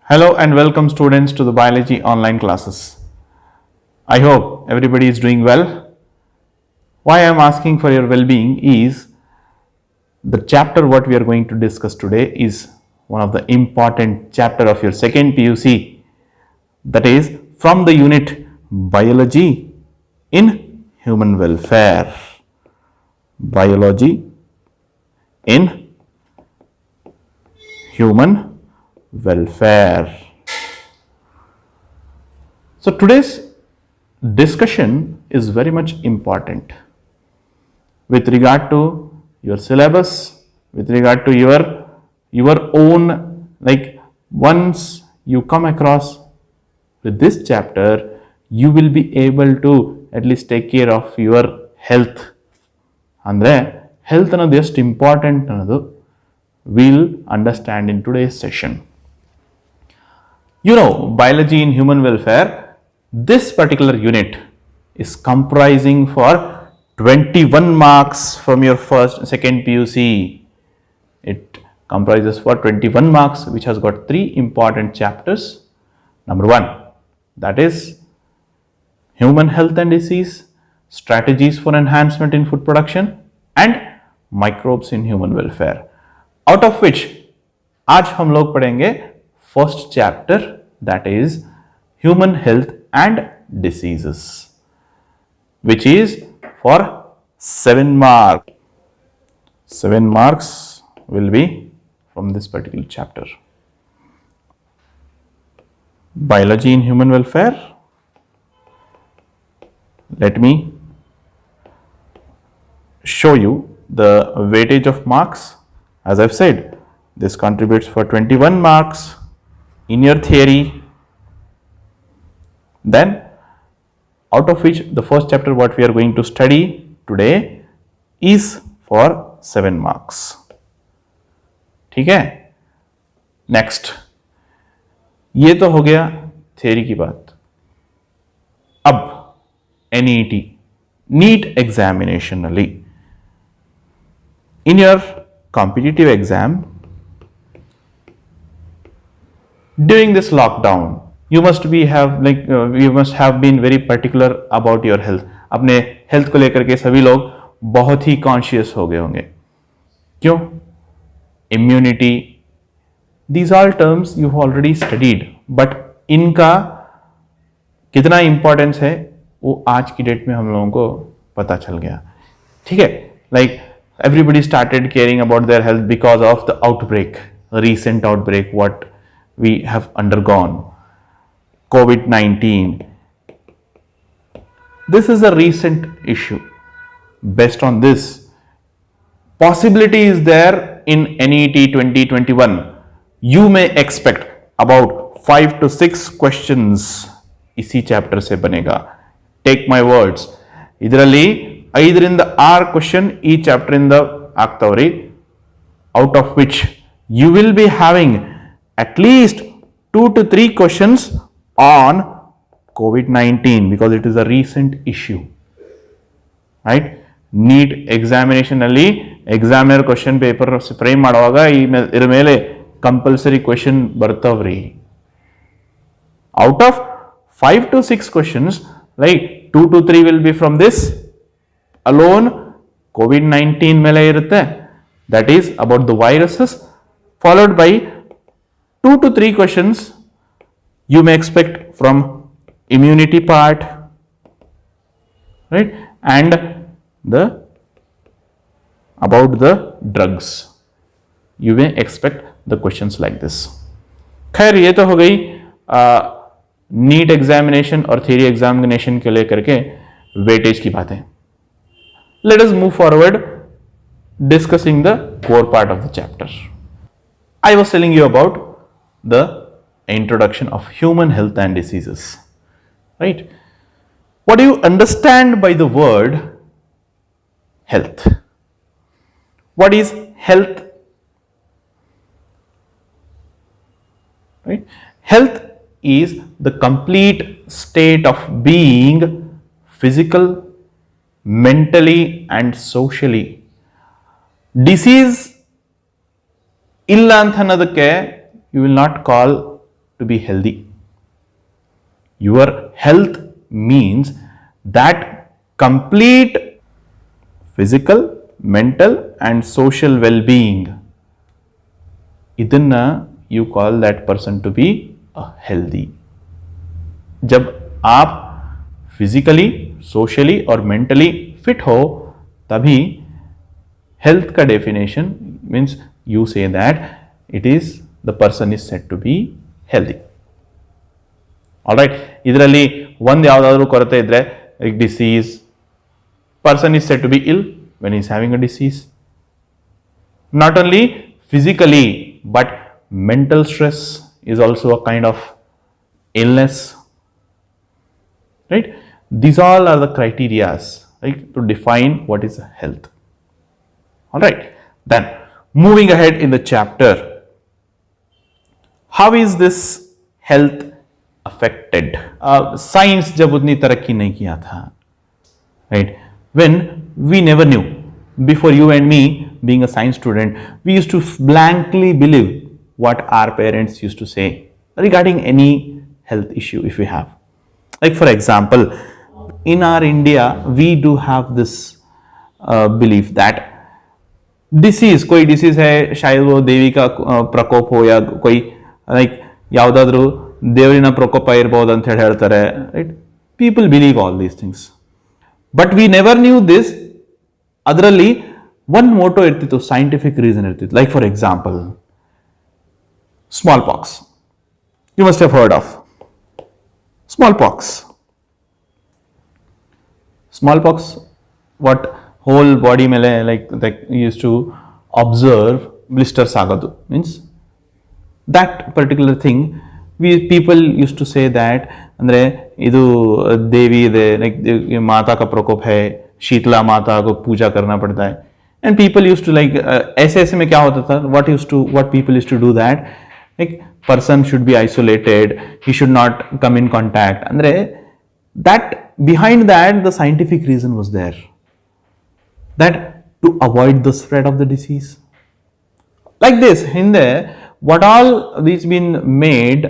Hello and welcome students to the biology online classes. I hope everybody is doing well. Why I am asking for your well-being is the chapter what we are going to discuss today is one of the important chapter of your second PUC, that is from the unit biology in human welfare. Biology in human welfare. So today's discussion is very much important with regard to your syllabus, with regard to your own, like once you come across with this chapter, you will be able to at least take care of your health. Andre health ಅನ್ನೋದು ಎಷ್ಟು important ಅನ್ನೋದು we'll understand in today's session. You know, biology in human welfare, this particular unit is comprising for 21 marks from your second PUC. It comprises for 21 marks, which has got 3 important chapters. Number 1, that is human health and disease, strategies for enhancement in food production, and microbes in human welfare. Out of which आज हम लोग पढ़ेंगे first chapter, that is human health and diseases, which is for 7 marks. 7 marks will be from this particular chapter. Biology in human welfare. Let me show you the weightage of marks. As I've said, this contributes for 21 marks in your theory. Then, out of which the first chapter what we are going to study today is for 7 marks. ठीक है? Next, ये तो हो गया theory की बात. अब NET, NEET examinationally, in your competitive exam during this lockdown, you must have been very particular about your health. अपने हेल्थ को लेकर के सभी लोग बहुत ही कॉन्शियस हो गए होंगे. क्यों? Immunity, these all terms you've already studied, but इनका कितना इंपॉर्टेंस है वो आज की डेट में हम लोगों को पता चल गया. ठीक है, like everybody started caring about their health because of the outbreak, recent outbreak what we have undergone, COVID-19. This is a recent issue. Based on this, possibility is there in NET 2021. You may expect about 5 to 6 questions इसी chapter से बनेगा. Take my words. ಇದರಲ್ಲಿ 5ರಿಂದ 6 question ಈ chapter ಇಂದ ಆಗ್ತಾವ್ರಿ, out of which you will be having at least 2 to 3 questions on COVID-19 because it is a recent issue, right? NEET examination ಅಲ್ಲಿ examiner question paper frame ಮಾಡುವಾಗ ಇದರ ಮೇಲೆ compulsory question ಬರ್ತಾವ್ರಿ. Out of 5 to 6 questions, like 2 to 3 will be from this alone, COVID-19 ಮೇಲೆ ಇರುತ್ತೆ, that is about the viruses, followed by 2 to 3 questions you may expect from immunity part, right, and the about the drugs. You may expect the questions like this. खैर ये तो हो गई NEET examination और theory examination के लेकर के weightage की बातें. Let us move forward discussing the core part of the chapter. I was telling you about the introduction of human health and diseases, right? What do you understand by the word health? What is health? Right? Health is the complete state of being physical, mentally and socially. Disease illa anta annadake you will not call to be healthy. Your health means that complete physical, mental and social well-being. Idana you call that person to be healthy. जब आप physically, socially और mentally fit हो तभी health का definition means you say that it is the person is said to be healthy. Alright, ಇದರಲ್ಲಿ ಒಂದು ಯಾವುದಾದ್ರೂ ಕೊರತೆ ಇದ್ರೆ like disease, person is said to be ill when is having a disease. Not only physically but mental stress is also a kind of illness, right? These all are the criterias, right, to define what is health. All right, then moving ahead in the chapter, how is this health affected? Science जब उतनी तरक्की नहीं किया था, right, when we never knew, before you and me being a science student, we used to blankly believe what our parents used to say regarding any health issue if we have. Like for example, in our India, we do have this belief that disease, कोई disease है, शायद वो देवी का प्रकोप हो या कोई like ಯಾವುದಾದ್ರೂ ದೇವರಿನ ಪ್ರಕೋಪ ಇರಬಹುದು ಅಂತ ಹೇಳಿ ಹೇಳ್ತಾರೆ, right? People believe all these things, but we never knew this. ಅದರಲ್ಲಿ one motto ಇರ್ತಿತ್ತು, scientific reason ಇರ್ತಿತ್ತು. Like for example, smallpox. You must have heard of smallpox. Smallpox, what whole body mele like used to observe blisters agadu, means that particular thing people used to say that andre idu devi ide, like mata ka prakop hai, Sheetla माता को पूजा करना पड़ता है. And people used to like ऐसे में क्या होता था, what people used to do that, like person should be isolated, he should not come in contact. Andre that behind that the scientific reason was there, that to avoid the spread of the disease. Like this in there, what all these been made,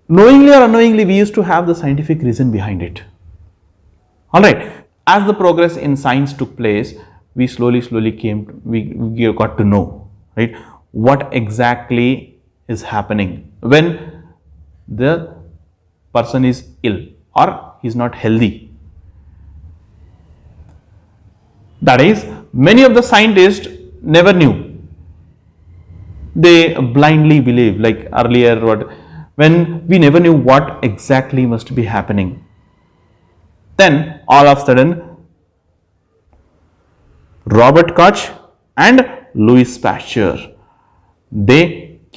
knowingly or unknowingly we used to have the scientific reason behind it. All right, as the progress in science took place, we slowly we got to know, right, what exactly is happening when the person is ill or he is not healthy. That is, many of the scientists never knew. They blindly believed, like earlier when we never knew what exactly must be happening. Then all of a sudden Robert Koch and Louis Pasteur, they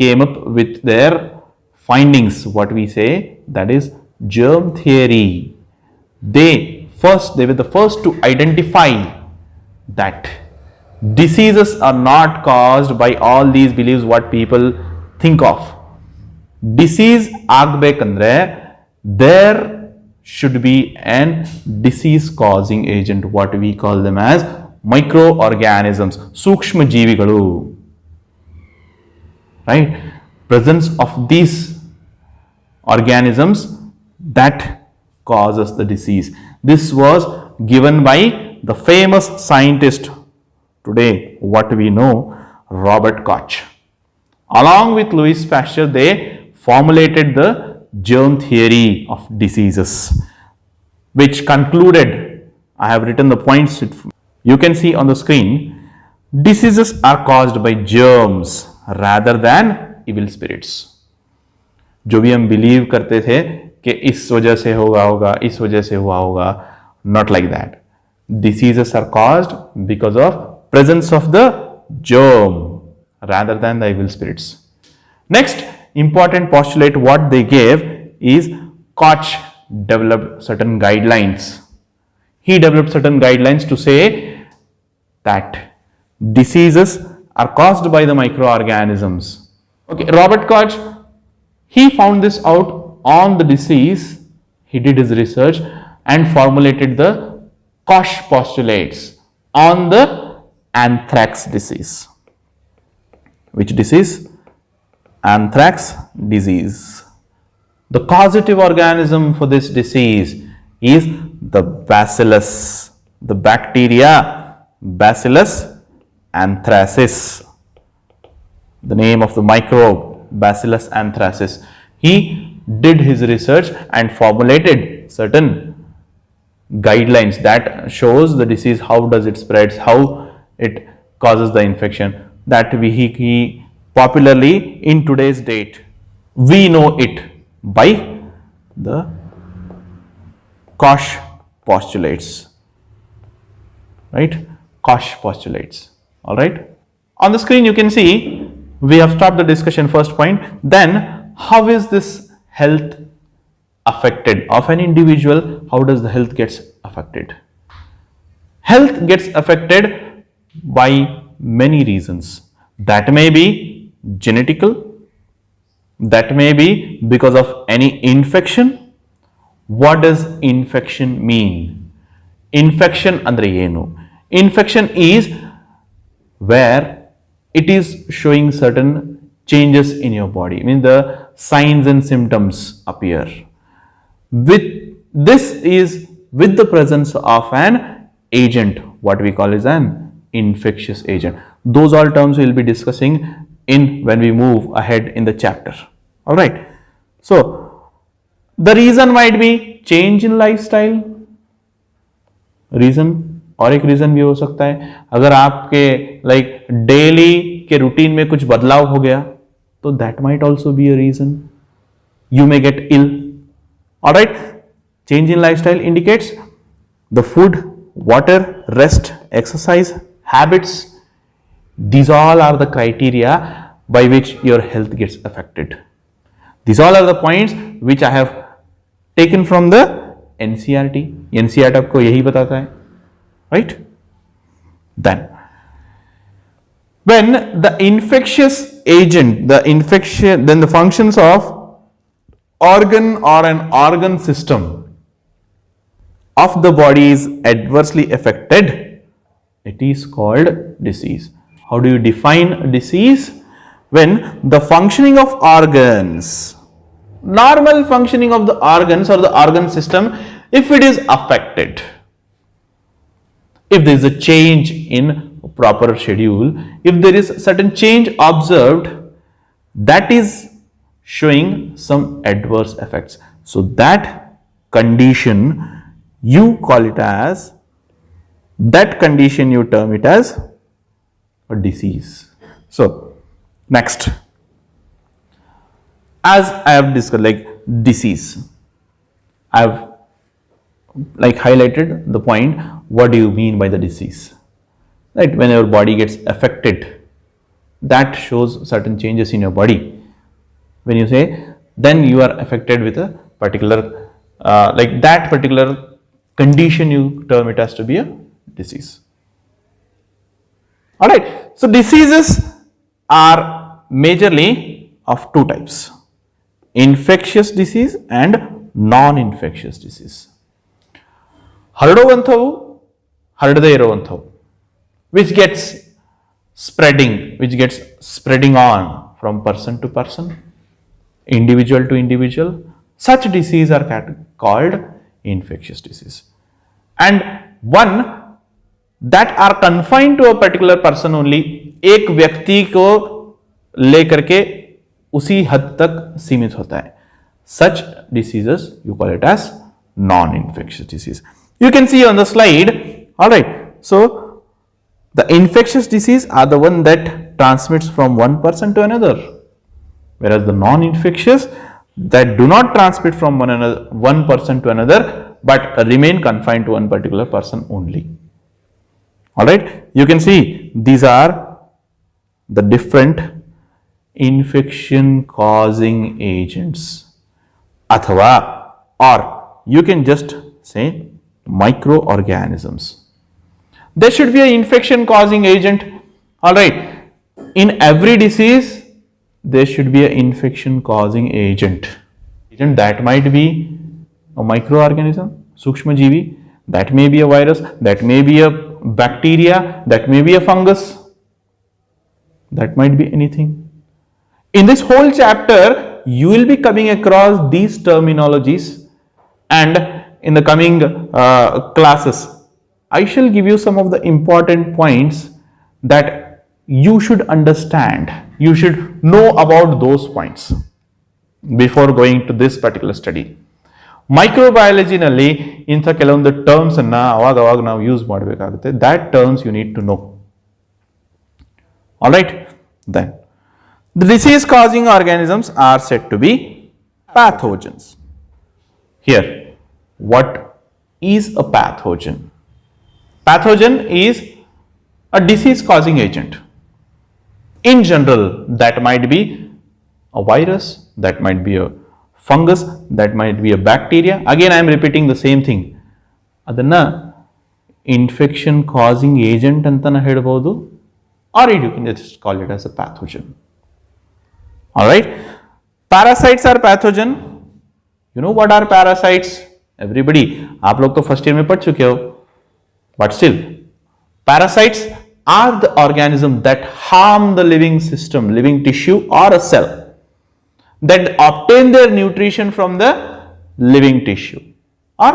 came up with their findings, what we say, that is germ theory. They were the first to identify that diseases are not caused by all these beliefs what people think of. Disease ಆಗ್ಬೇಕಂದ್ರೆ there should be an disease causing agent, what we call them as microorganisms, ಸೂಕ್ಷ್ಮ ಜೀವಿಗಳು, right? Presence of these organisms that causes the disease. This was given by the famous scientist today, what we know, Robert Koch. Along with Louis Pasteur, they formulated the germ theory of diseases, which concluded, I have written the points, you can see on the screen, diseases are caused by germs rather than evil spirits. जो भी हम believe करते थे कि इस वजह से होगा, इस वजह से हुआ होगा, not like that. Diseases are caused because of presence of the germ rather than the evil spirits. Next important postulate what they gave is Koch developed certain guidelines. He developed certain guidelines to say that diseases are caused by the microorganisms. Okay, Robert Koch, he found this out on the disease. He did his research and formulated the Koch postulates on the anthrax disease. Which disease? Anthrax disease. The causative organism for this disease is the bacillus, the bacteria Bacillus anthracis, the name of the microbe Bacillus anthracis. He did his research and formulated certain guidelines that shows the disease, how does it spreads, how it causes the infection. That he popularly in today's date we know it by the Koch postulates, right? Koch postulates. All right. On the screen you can see we have stopped the discussion first point. Then how is this health affected of an individual? How does the health gets affected? Health gets affected by many reasons. That may be genetical, that may be because of any infection. What does infection mean? Infection andre ಏನು? Infection is where it is showing certain changes in your body. I mean the signs and symptoms appear. With this is with the presence of an agent, what we call is an infectious agent. Those all terms we will be discussing in when we move ahead in the chapter. All right. So the reason might be change in lifestyle. Reason और एक reason भी हो सकता है, अगर आपके like daily के routine में कुछ बदलाव हो गया तो that might also be a reason, you may get ill. Alright. Change in lifestyle indicates the food, water, rest, exercise, habits. These all are the criteria by which your health gets affected. These all are the points which I have taken from the NCERT. NCERT आपको यही बताता है, right? Then, when the infectious agent, then the functions of organ or an organ system of the body is adversely affected, it is called disease. How do you define a disease? When the functioning of organs, normal functioning of the organs or the organ system, if it is affected, if there is a change in proper schedule, if there is certain change observed, that is showing some adverse effects. So that condition you call it as, that condition you term it as a disease. So next, as I have discussed, like disease, I have like highlighted the point, what do you mean by the disease, right? When your body gets affected, that shows certain changes in your body. When you say then you are affected with a particular like that particular condition, you term it as to be a disease. All right. So diseases are majorly of two types: infectious disease and non-infectious disease. ಹರಡುವಂಥವು, ಹರಡದೇ ಇರುವಂಥವು, which gets spreading on from person to person, individual to individual. Such disease are called infectious disease. And one that are confined to a particular person only, एक व्यक्ति को लेकर के उसी हद तक सीमित होता है. Such diseases you call it as non-infectious disease. You can see on the slide. All right. So the infectious disease are the one that transmits from one person to another, whereas the non-infectious that do not transmit from one person to another, but remain confined to one particular person only. All right. You can see these are the different infection causing agents, athava, or you can just say microorganisms. There should be an infection causing agent. All right. In every disease there should be an infection causing agent. That might be a microorganism, sukshma jeevi, that may be a virus, that may be a bacteria, that may be a fungus, that might be anything. In this whole chapter you will be coming across these terminologies, and in the coming classes, I shall give you some of the important points that you should understand. You should know about those points before going to this particular study. ಮೈಕ್ರೋಬಯಾಲಜಿನಲ್ಲಿ ಇಂಥ ಕೆಲವೊಂದು terms ಅನ್ನ ಅವಾಗ ನಾವು use ಮಾಡಬೇಕಾಗುತ್ತೆ. That terms you need to know. Alright, then the disease causing organisms are said to be pathogens. Here, what is a pathogen? Pathogen is a disease causing agent. In general, that might be a virus, that might be a fungus, that might be a bacteria. Again, I am repeating the same thing. Adanna infection causing agent antana ಹೇಳಬಹುದು, or you can just call it as a pathogen. Alright, parasites are pathogen. You know what are parasites? Everybody, आप लोग तो first year में पढ़ चुके हो, but still, parasites are the organism that harm the living system, living tissue or a cell, that obtain their nutrition from the living tissue or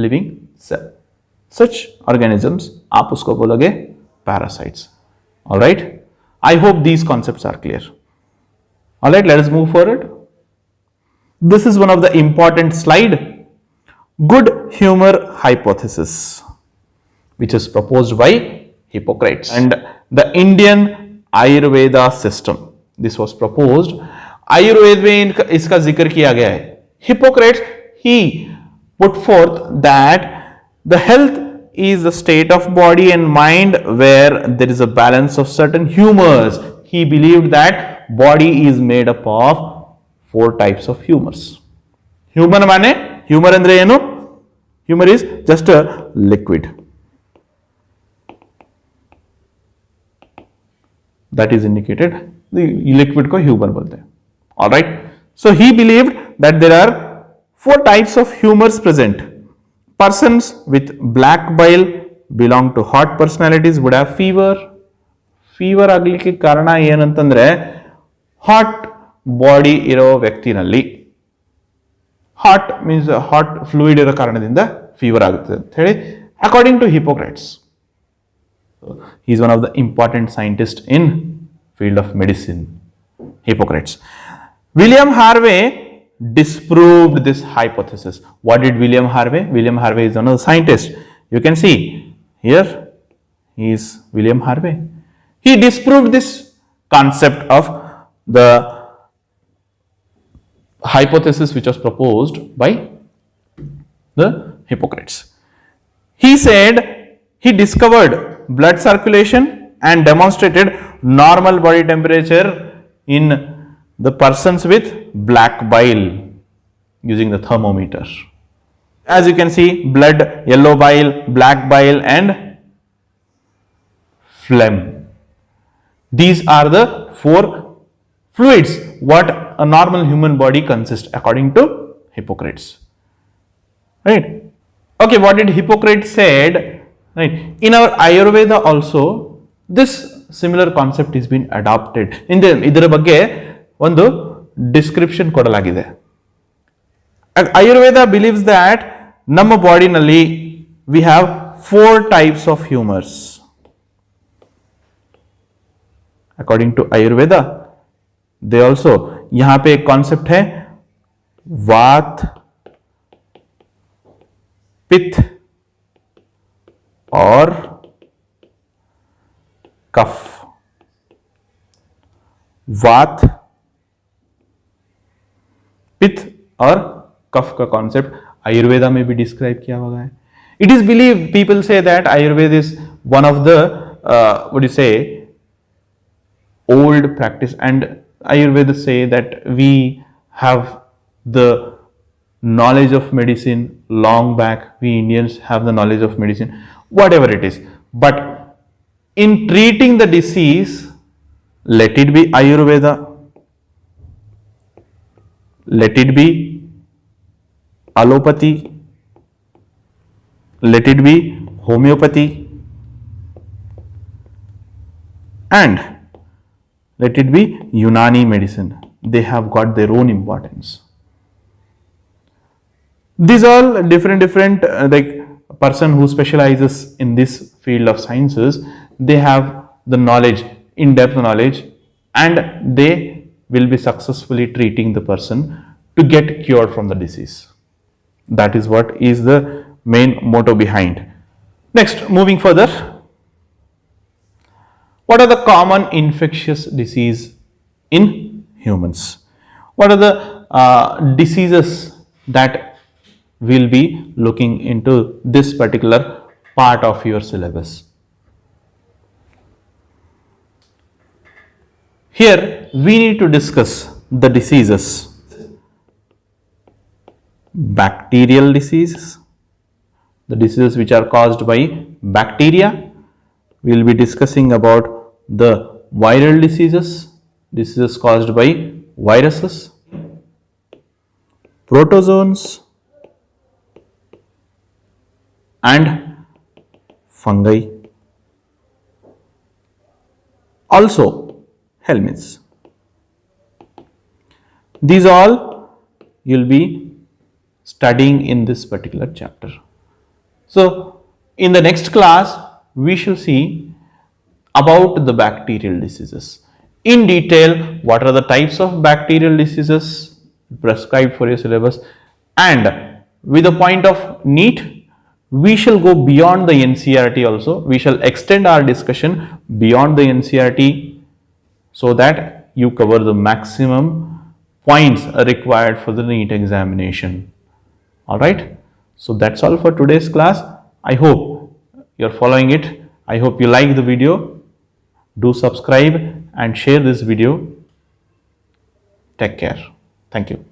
living cell. Such organisms, आप उसको बोलोगे parasites. Alright, I hope these concepts are clear. Alright, let us move forward. This is one of the important slide. Good humor hypothesis, which is proposed by Hippocrates and the Indian Ayurveda system. This was proposed. Ayurveda में इसका जिक्र किया गया है. Hippocrates, he put forth that the health is the state of body and mind where there is a balance of certain humors. He believed that body is made up of 4 types of humors. Humor माने, humor ಅಂದ್ರೆ ಏನು? Humor is just a liquid that is indicated. The liquid को humor बोलते हैं. All right. So he believed that there are 4 types of humors present. Persons with black bile belong to hot personalities, would have fever. Fever ಆಗಲಿಕ್ಕೆ ಕಾರಣ ಏನಂತಂದ್ರೆ hot body ಇರೋ ವ್ಯಕ್ತಿನಲ್ಲಿ, hot means hot fluid ಇರೋ ಕಾರಣದಿಂದ fever ಆಗುತ್ತೆ ಅಂತ ಹೇಳಿ according to Hippocrates. he is one of the important scientists in field of medicine, Hippocrates. William Harvey disproved this hypothesis. What did William Harvey? William Harvey is one of the scientists. You can see here, he is William Harvey. He disproved this concept of the hypothesis which was proposed by the Hippocrates. He said he discovered blood circulation and demonstrated normal body temperature in the persons with black bile using the thermometer. As you can see, blood, yellow bile, black bile and phlegm. These are the 4 fluids what a normal human body consists according to Hippocrates. Right? Okay, what did Hippocrates said? Right? In our Ayurveda also, this similar concept is been adopted. ಇದರ ಬಗ್ಗೆ ಒಂದು description ಕೊಡಲಾಗಿದೆ. Ayurveda believes that ನಮ್ಮ ಬಾಡಿನಲ್ಲಿ we have 4 types of humors. According to Ayurveda, they also, यहाँ पे एक concept है वात, पित्त और कफ. वात, पित्त और कफ का कॉन्सेप्ट आयुर्वेदा में भी डिस्क्राइब किया हुआ है. It is believe, people say that Ayurveda is one of the what you से old practice, and Ayurveda say that we have the knowledge of medicine long back. We Indians have the knowledge of medicine, whatever it is, but in treating the disease, let it be Ayurveda, let it be allopathy, let it be homeopathy, and let it be Unani medicine. they have got their own importance. These all different like person who specializes in this field of sciences, they have the knowledge, in-depth knowledge, and they will be successfully treating the person to get cured from the disease. That is what is the main motto behind. Next, moving further, what are the common infectious disease in humans? What are the diseases that we'll be looking into this particular part of your syllabus? Here we need to discuss the diseases. Bacterial diseases, the diseases which are caused by bacteria. We will be discussing about the viral diseases, diseases caused by viruses, protozoans, and fungi. Also, helminths. These all you will be studying in this particular chapter. So, in the next class, we shall see about the bacterial diseases. In detail, what are the types of bacterial diseases prescribed for your syllabus, and with the point of need, we shall go beyond the NCERT also. We shall extend our discussion beyond the NCERT so that you cover the maximum points required for the NEET examination. Alright, so that's all for today's class. I hope you're following it. I hope you like the video. Do subscribe and share this video. Take care. Thank you.